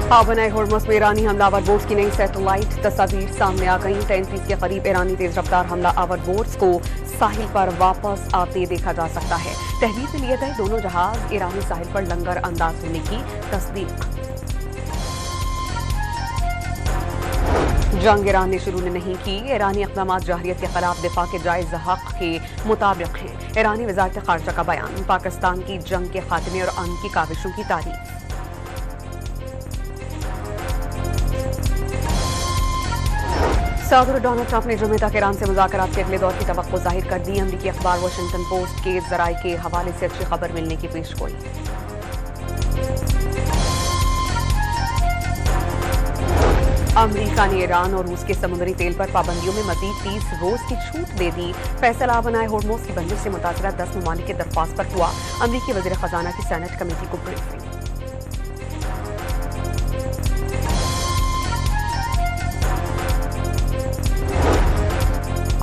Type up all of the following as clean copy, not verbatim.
पाबनाए Hormuz में ईरानी हमलावर boats की नई सैटेलाइट तस्वीर सामने आ गई। 33 के करीब ईरानी तेज रफ्तार हमलावर बोट्स को साहिल पर वापस आते देखा जा सकता है। तहवीज़ में लिए गए दोनों जहाज ईरानी साहिल पर लंगर अंदाज होने की तस्दीक। जंग ईरान ने शुरू नहीं की। ईरानी इक़दामात जहरियत के खिलाफ दिफा के जायज़ हक़ के मुताबिक हैं। ईरानी वज़ारत ख़ारजा का बयान। पाकिस्तान की जंग के खात्मे और अमन की काविशों की तारीफ। सदर डोनाल्ड ट्रंप ने जुमे तक ईरान से मुज़ाकरात के अगले दौर की तवक्को जाहिर कर दी। अमरीकी अखबार वाशिंगटन पोस्ट के ज़राए के हवाले से अच्छी खबर मिलने की पेशगोई। अमरीका ने ईरान और रूस के समुद्री तेल पर पाबंदियों में मजीद 30 रोज की छूट दे दी। फैसला बनाए होर्मुज़ की बंदिश से मुतासरा 10 ममालिक की दरख्वास्त पर हुआ अमरीकी वज़ीर खजाना की सेनेट कमेटी को ब्रीफिंग।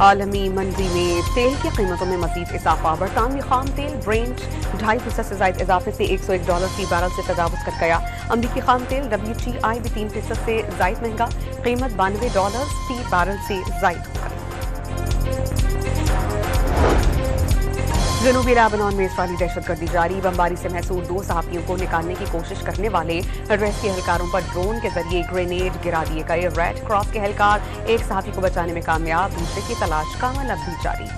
आलमी मंडी में तेल की कीमतों में मजीद इजाफा। बरतानवी खाम तेल ब्रेंट 2.5% से ज्यादा इजाफे से $101 फी बैरल से तजावुज कर गया। अमरीकी खाम तेल WTI भी 3% से जायद महंगा। कीमत $92 फी बैरल से जायद हो गई। जनूबी लेबनान में इसराइली दहशतगर्दी जारी। बमबारी से महसूर 2 सहाफियों को निकालने की कोशिश करने वाले रेस्क्यू एहलकारों पर ड्रोन के जरिए ग्रेनेड गिरा दिए गए। रेड क्रॉस के एहलकार एक सहाफी को बचाने में कामयाब, दूसरे की तलाश का अमल अब भी जारी।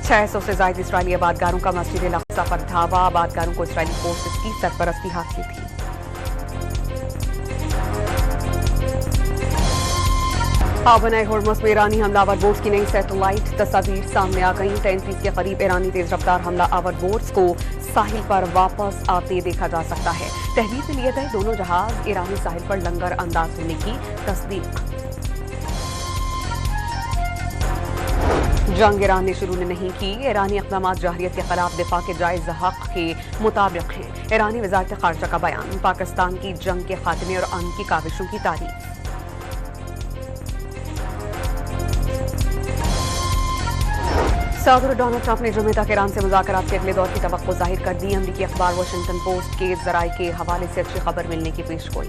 छह सौ से ज्यादा इसराइली आबादगारों का मस्जिद अल-अक्सा पर धावा। आबादगारों को इसराइली फोर्सेस की सरपरस्ती हासिल थी। पाबनाए होर्मुज़ में ईरानी हमलावर बोट्स की नई सैटेलाइट तस्वीर सामने आ गई। 33 के करीब ईरानी तेज रफ्तार हमलावर बोट्स को साहिल पर वापस आते देखा जा सकता है। तहवीज़ में लिए गए दोनों जहाज ईरानी साहिल पर लंगर अंदाज होने की तस्दीक। जंग ईरान ने शुरू नहीं की। ईरानी इक़दामात जहरियत के खिलाफ दिफा के जायज़ हक़ के मुताबिक हैं। ईरानी वज़ारत ख़ारजा का बयान। पाकिस्तान की जंग के खात्मे और अमन की काविशों की तारीफ। सदर डोनाल्ड ट्रंप ने जुमे तक ईरान से मुज़ाकरात के अगले दौर की तवक्को जाहिर कर दी। अमरीकी अखबार वाशिंगटन पोस्ट के ज़राए के हवाले से अच्छी खबर मिलने की पेशगोई।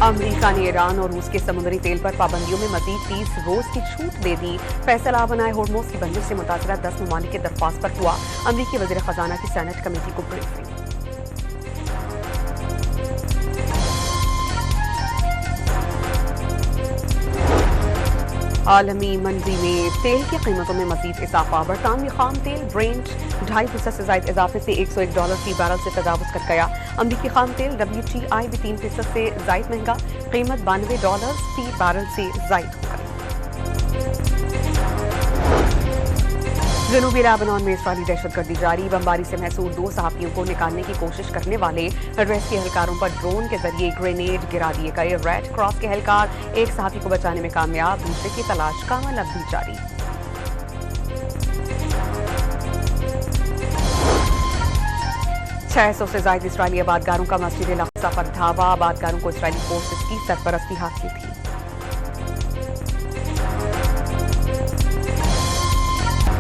अमरीका ने ईरान और रूस के समुद्री तेल पर पाबंदियों में मजीद 30 रोज की छूट दे दी। फैसला बनाए होर्मुज़ की बंदिश से मुतासरा 10 ममालिक की दरख्वास्त पर हुआ अमरीकी वज़ीर खजाना की सेनेट कमेटी को ब्रीफिंग। आलमी मंडी में तेल की कीमतों में मजीद इजाफा। बरतानवी खाम तेल ब्रेंट 2.5% से ज्यादा इजाफे से $101 फी बैरल से तजावुज कर गया। अमरीकी खाम तेल WTI भी 3% से जायद महंगा। कीमत $92 फी बैरल से जायद हो गई। जनूबी लेबनान में इसराइली दहशतगर्दी जारी। बमबारी से महसूर 2 सहाफियों को निकालने की कोशिश करने वाले रेस्क्यू एहलकारों पर ड्रोन के जरिए ग्रेनेड गिरा दिए गए। रेड क्रॉस के एहलकार एक सहाफी को बचाने में कामयाब, दूसरे की तलाश का अमल अब भी जारी। 600 से ज्यादा इसराइली आबादगारों का मस्जिद अल-अक्सा पर धावा। आबादगारों को इसराइली फोर्सेस की सरपरस्ती हासिल थी।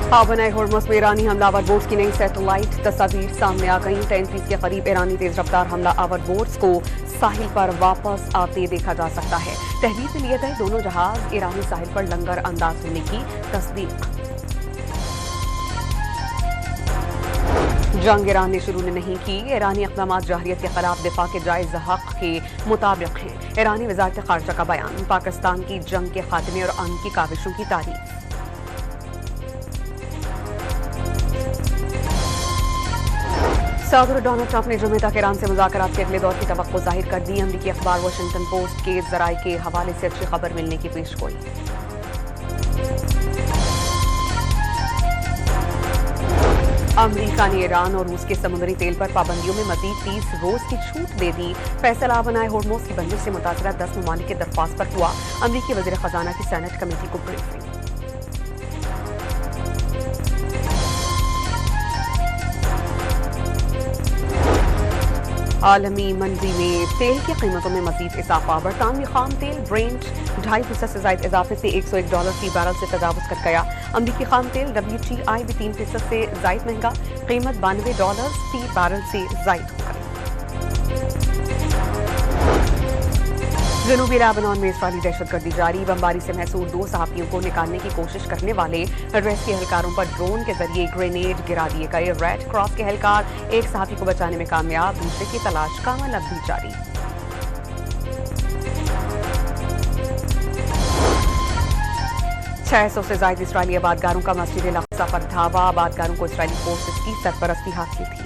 पाबनाए होर्मुज़ में ईरानी हमलावर बोट्स की नई सैटेलाइट तस्वीर सामने आ गई। 33 के करीब ईरानी तेज रफ्तार हमलावर बोट्स को साहिल पर वापस आते देखा जा सकता है। तहवीज़ में लिए गए दोनों जहाज ईरानी साहिल पर लंगर अंदाज होने की तस्दीक। जंग ईरान ने शुरू नहीं की। ईरानी इक़दामात जहरियत के खिलाफ दिफा के जायज़ हक़ के मुताबिक हैं। ईरानी वज़ारत ख़ारजा का बयान। पाकिस्तान की जंग के खात्मे और अमन की काविशों की तारीफ। सदर डोनाल्ड ट्रंप ने जुमे तक ईरान से मुज़ाकरात के अगले दौर की तवक्को जाहिर कर दी। अमरीकी अखबार वाशिंगटन पोस्ट के ज़राए के हवाले से अच्छी खबर मिलने की पेशगोई। अमरीका ने ईरान और रूस के समुद्री तेल पर पाबंदियों में मजीद 30 रोज की छूट दे दी। फैसला बनाए होर्मुज़ की बंदिश से मुतासरा 10 ममालिक की दरख्वास्त पर हुआ अमरीकी वज़ीर खजाना की सेनेट कमेटी को ब्रीफिंग। आलमी मंडी में तेल की कीमतों में मजीद इजाफा। बरतानवी खाम तेल ब्रेंट 2.5% से ज्यादा इजाफे से $101 फी बैरल से तजावुज कर गया। अमरीकी खाम तेल WTI भी 3% से ज्यादा महंगा, कीमत $92 फी बैरल से ज्यादा हो गई। जनूबी लेबनान में इसराइली दहशतगर्दी जारी, बमबारी से महसूर 2 सहाफियों को निकालने की कोशिश करने वाले रेस्क्यू एहलकारों पर ड्रोन के जरिए ग्रेनेड गिरा दिए गए। रेड क्रॉस के एहलकार एक सहाफी को बचाने में कामयाब, दूसरे की तलाश का अमल अब भी जारी। छह सौ से ज्यादा इसराइली आबादगारों का मस्जिद अल अक्सा पर धावा, आबादगारों को इसराइली फोर्सेस की सरपरस्ती हासिल थी।